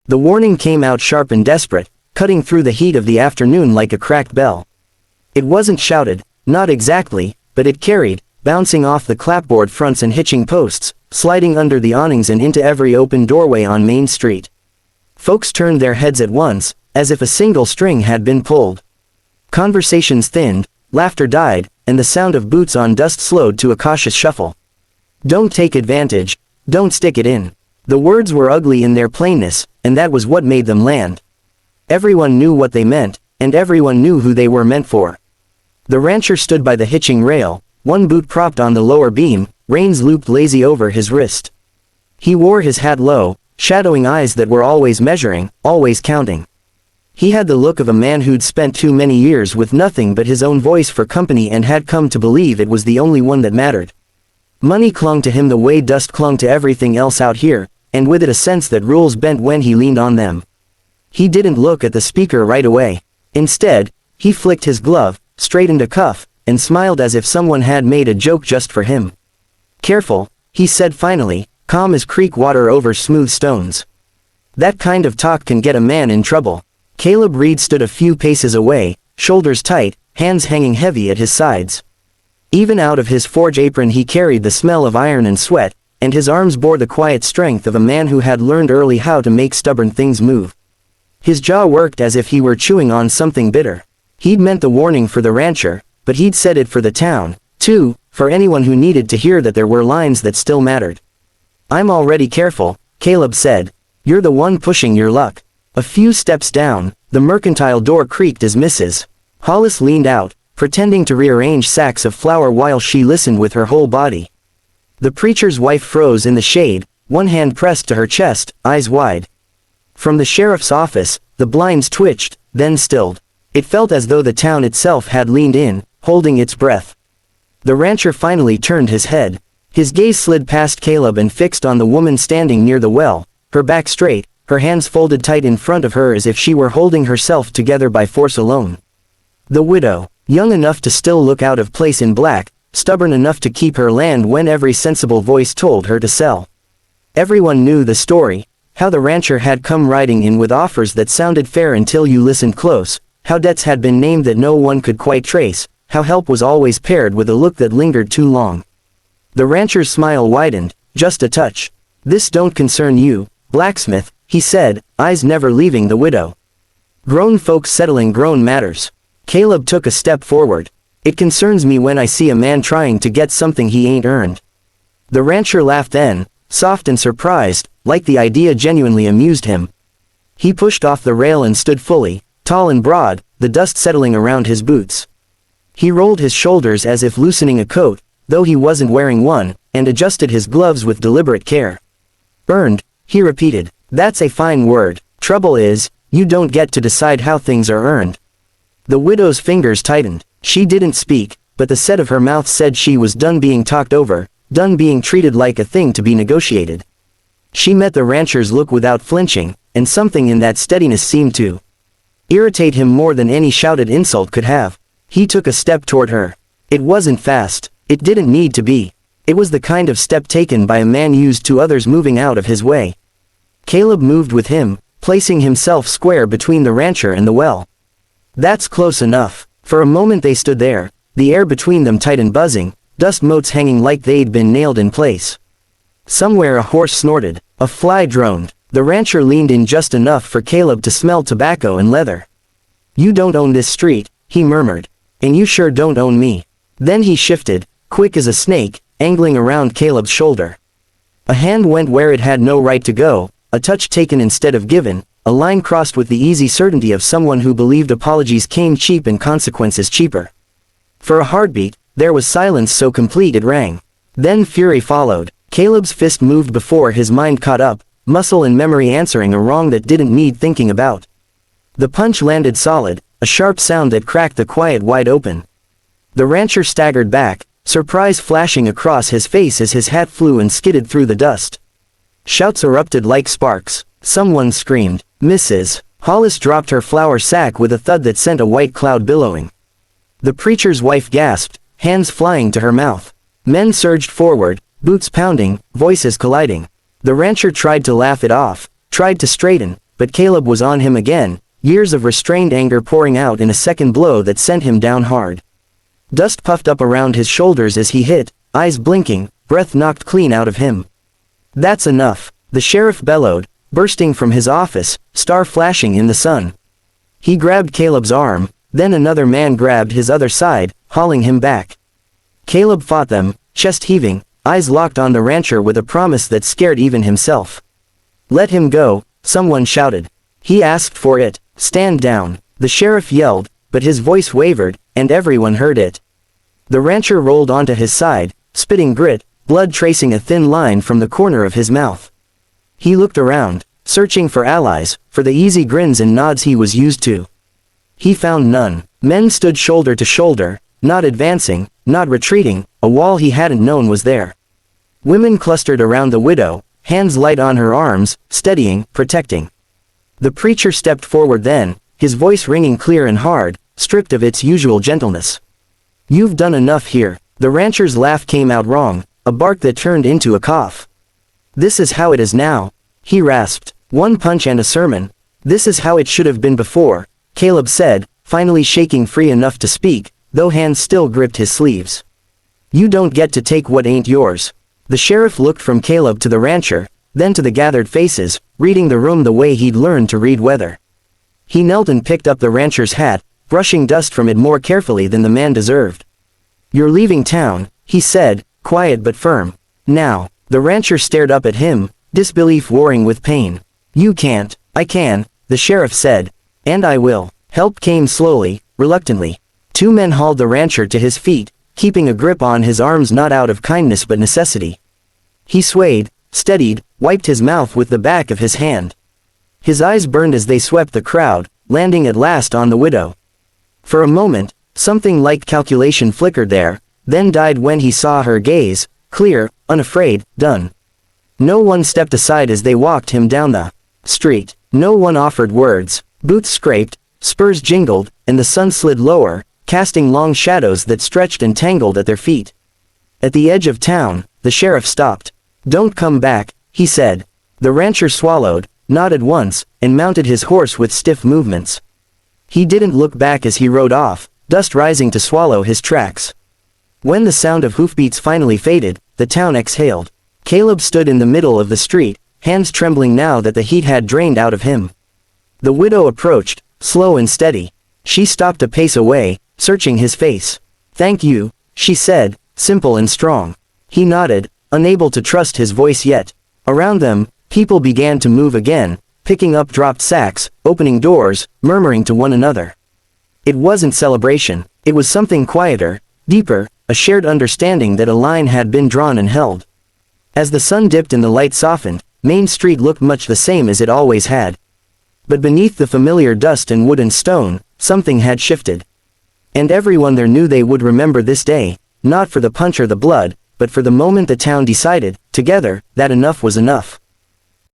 The warning came out sharp and desperate, cutting through the heat of the afternoon like a cracked bell. It wasn't shouted, not exactly, but it carried, bouncing off the clapboard fronts and hitching posts, sliding under the awnings and into every open doorway on Main Street. Folks turned their heads at once, as if a single string had been pulled. Conversations thinned, laughter died, and the sound of boots on dust slowed to a cautious shuffle. Don't take advantage, don't stick it in. The words were ugly in their plainness, and that was what made them land. Everyone knew what they meant, and everyone knew who they were meant for. The rancher stood by the hitching rail, one boot propped on the lower beam, reins looped lazy over his wrist. He wore his hat low, shadowing eyes that were always measuring, always counting. He had the look of a man who'd spent too many years with nothing but his own voice for company and had come to believe it was the only one that mattered. Money clung to him the way dust clung to everything else out here, and with it a sense that rules bent when he leaned on them. He didn't look at the speaker right away. Instead, he flicked his glove, straightened a cuff, and smiled as if someone had made a joke just for him. "Careful," he said finally, calm as creek water over smooth stones. "That kind of talk can get a man in trouble." Caleb Reed stood a few paces away, shoulders tight, hands hanging heavy at his sides. Even out of his forge apron he carried the smell of iron and sweat, and his arms bore the quiet strength of a man who had learned early how to make stubborn things move. His jaw worked as if he were chewing on something bitter. He'd meant the warning for the rancher, but he'd said it for the town, too, for anyone who needed to hear that there were lines that still mattered. "I'm already careful," Caleb said. "You're the one pushing your luck." A few steps down, the mercantile door creaked as Mrs. Hollis leaned out, pretending to rearrange sacks of flour while she listened with her whole body. The preacher's wife froze in the shade, one hand pressed to her chest, eyes wide. From the sheriff's office, the blinds twitched, then stilled. It felt as though the town itself had leaned in, holding its breath. The rancher finally turned his head. His gaze slid past Caleb and fixed on the woman standing near the well, her back straight, her hands folded tight in front of her as if she were holding herself together by force alone. The widow, young enough to still look out of place in black, stubborn enough to keep her land when every sensible voice told her to sell. Everyone knew the story, how the rancher had come riding in with offers that sounded fair until you listened close, how debts had been named that no one could quite trace, how help was always paired with a look that lingered too long. The rancher's smile widened, just a touch. "This don't concern you, blacksmith," he said, eyes never leaving the widow. "Grown folks settling grown matters." Caleb took a step forward. "It concerns me when I see a man trying to get something he ain't earned." The rancher laughed then, soft and surprised, like the idea genuinely amused him. He pushed off the rail and stood fully, tall and broad, the dust settling around his boots. He rolled his shoulders as if loosening a coat, though he wasn't wearing one, and adjusted his gloves with deliberate care. "Earned," he repeated. "That's a fine word. Trouble is, you don't get to decide how things are earned." The widow's fingers tightened. She didn't speak, but the set of her mouth said she was done being talked over, done being treated like a thing to be negotiated. She met the rancher's look without flinching, and something in that steadiness seemed to irritate him more than any shouted insult could have. He took a step toward her. It wasn't fast. It didn't need to be. It was the kind of step taken by a man used to others moving out of his way. Caleb moved with him, placing himself square between the rancher and the well. "That's close enough." For a moment they stood there, the air between them tight and buzzing, dust motes hanging like they'd been nailed in place. Somewhere a horse snorted, a fly droned. The rancher leaned in just enough for Caleb to smell tobacco and leather. "You don't own this street," he murmured. "And you sure don't own me." Then he shifted, quick as a snake, angling around Caleb's shoulder. A hand went where it had no right to go, a touch taken instead of given, a line crossed with the easy certainty of someone who believed apologies came cheap and consequences cheaper. For a heartbeat, there was silence so complete it rang. Then fury followed. Caleb's fist moved before his mind caught up, muscle and memory answering a wrong that didn't need thinking about. The punch landed solid, a sharp sound that cracked the quiet wide open. The rancher staggered back, surprise flashing across his face as his hat flew and skidded through the dust. Shouts erupted like sparks. Someone screamed. Mrs. Hollis dropped her flour sack with a thud that sent a white cloud billowing. The preacher's wife gasped, hands flying to her mouth. Men surged forward, boots pounding, voices colliding. The rancher tried to laugh it off, tried to straighten, but Caleb was on him again, years of restrained anger pouring out in a second blow that sent him down hard. Dust puffed up around his shoulders as he hit, eyes blinking, breath knocked clean out of him. "That's enough," the sheriff bellowed, bursting from his office, star flashing in the sun. He grabbed Caleb's arm, then another man grabbed his other side, hauling him back. Caleb fought them, chest heaving, eyes locked on the rancher with a promise that scared even himself. "Let him go," someone shouted. "He asked for it, stand down," the sheriff yelled, but his voice wavered, and everyone heard it. The rancher rolled onto his side, spitting grit, blood tracing a thin line from the corner of his mouth. He looked around, searching for allies, for the easy grins and nods he was used to. He found none. Men stood shoulder to shoulder, not advancing, not retreating, a wall he hadn't known was there. Women clustered around the widow, hands light on her arms, steadying, protecting. The preacher stepped forward then, his voice ringing clear and hard, stripped of its usual gentleness. "You've done enough here." The rancher's laugh came out wrong, a bark that turned into a cough. "This is how it is now," he rasped. "One punch and a sermon. This is how it should have been before," Caleb said, finally shaking free enough to speak, though hands still gripped his sleeves. "You don't get to take what ain't yours." The sheriff looked from Caleb to the rancher, then to the gathered faces, reading the room the way he'd learned to read weather. He knelt and picked up the rancher's hat, brushing dust from it more carefully than the man deserved. "You're leaving town," he said, quiet but firm. "Now." The rancher stared up at him, disbelief warring with pain. "You can't." "I can," the sheriff said. "And I will." Help came slowly, reluctantly. Two men hauled the rancher to his feet, keeping a grip on his arms not out of kindness but necessity. He swayed, steadied, wiped his mouth with the back of his hand. His eyes burned as they swept the crowd, landing at last on the widow. For a moment, something like calculation flickered there, then died when he saw her gaze, clear, unafraid, done. No one stepped aside as they walked him down the street. No one offered words. Boots scraped, spurs jingled, and the sun slid lower, casting long shadows that stretched and tangled at their feet. At the edge of town, the sheriff stopped. "Don't come back," he said. The rancher swallowed, nodded once, and mounted his horse with stiff movements. He didn't look back as he rode off, dust rising to swallow his tracks. When the sound of hoofbeats finally faded, the town exhaled. Caleb stood in the middle of the street, hands trembling now that the heat had drained out of him. The widow approached, slow and steady. She stopped a pace away, searching his face. "Thank you," she said, simple and strong. He nodded, unable to trust his voice yet. Around them, people began to move again, picking up dropped sacks, opening doors, murmuring to one another. It wasn't celebration, it was something quieter, deeper, a shared understanding that a line had been drawn and held. As the sun dipped and the light softened, Main Street looked much the same as it always had. But beneath the familiar dust and wood and stone, something had shifted. And everyone there knew they would remember this day, not for the punch or the blood, but for the moment the town decided, together, that enough was enough.